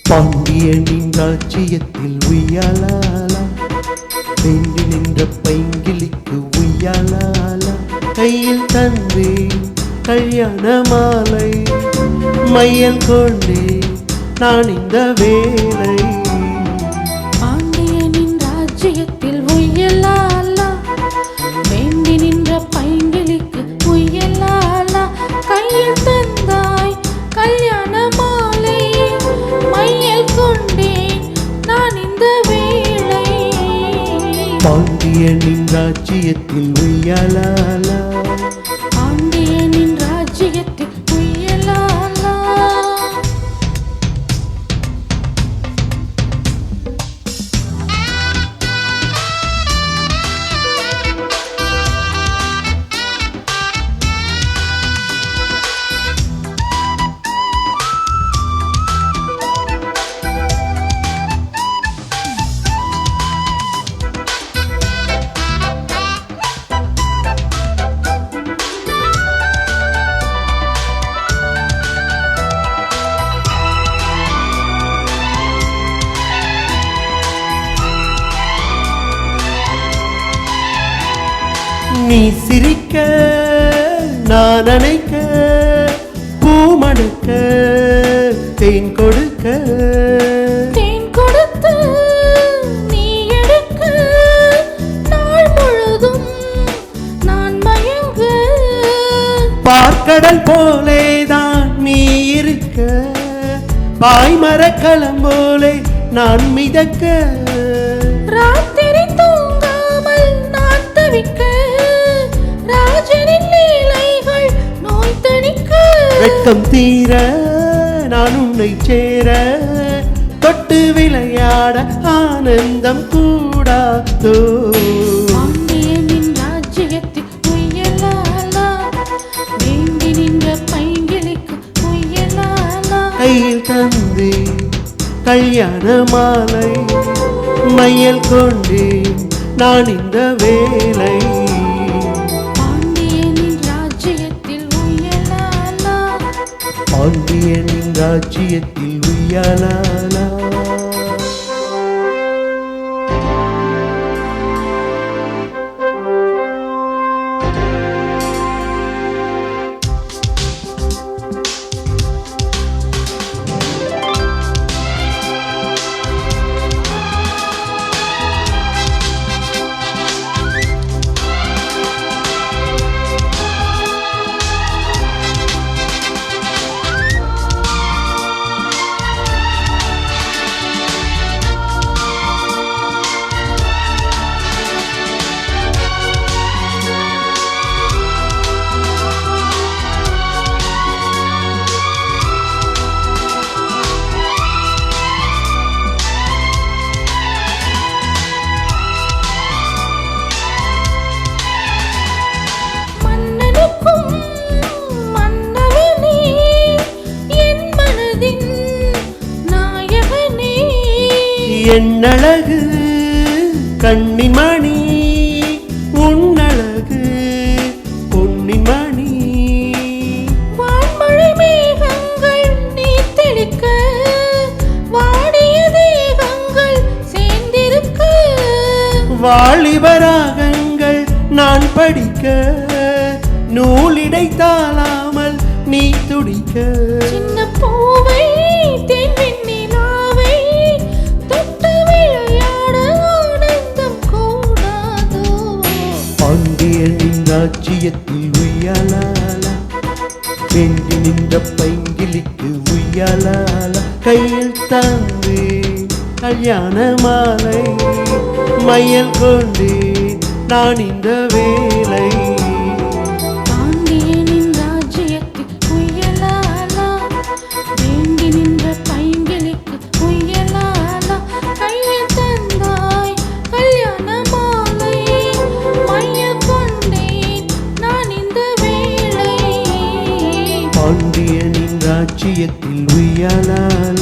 பாண்டியனின் ராஜ்யத்தில் உய்யாலாலா, வேண்டி நின்ற பைங்கிளிக்கு உய்யாலாலா, கையில் தந்தே கல்யாண மாலை, மையல் கொண்டே நான் இந்த வேலை. பாண்டியனின் ராஜ்யத்தில் உய்யலாலா, வேண்டி நின்ற பைங்கிளிக்கு உய்யலாலா, கையில் தந்தாய் கல்யாண மாலை, மையல் கொண்டேன் நான் இந்த வேளை. பாண்டியனின் ராஜ்யத்தில் உய்யாலாலா, பாண்டியனின் ராஜ்யத்தில் உய்யலாலா. நீ சிரிக்க நான் அணைக்க, பூமடுக்க தேன் கொடுக்க, தேன் கொடுத்து நீ எடுக்க, நாள் முழுதும் நான் மயங்க. பார்க்கடல் போலேதான் நீ இருக்க, பாய்மரக்களம் போலே நான் மிதக்க. ராத்திரி தூங்காமல் நான் தவிக்க, ராஜனின் லீலைகள் நோய் தணிக்க. வெட்கம் தீர நான் உன்னை சேர, தொட்டு விளையாட ஆனந்தம் கூடாதோ. பாண்டியனின் ராஜ்யத்தில் உய்யலாலா, வேண்டி நின்ற பைங்கிளிக்கு உய்யலாலா, கையில் தந்து கல்யாண மாலை, மையல் கொண்டேன் நான் இந்த வேலை. பாண்டியனின் ராஜ்யத்தில் உய்யலாலா, பாண்டியனின் ராஜ்யத்தில் உய்யாலாலா. என்னழகு கண்ணின் மணி, உன்னழகு பொன்னின் மணி. வான்மழை மேகங்கள் நீ தெளிக்க, வாடிய தேகங்கள் சேர்ந்திருக்க. வாலிபராகங்கள் நான் படிக்க, நூலிடை தாளாமல் நீ துடிக்க. சின்ன பூவை தேன் வெண்ணிலாவை தொட்டு விளையாட ஆனந்தம் கூடாதோ. பாண்டியனின் ராஜ்யத்தில் உய்யாலாலா, வேண்டி நின்ற பைங்கிளிக்கு உய்யாலாலா, கையில் தந்து கல்யாண மாலை, மையல் கொண்டே நான் இந்த வேலை. பாண்டியனின் ராஜ்யத்தில் உய்யலாலா, ராஜ்யத்தில் உய்யாலாலா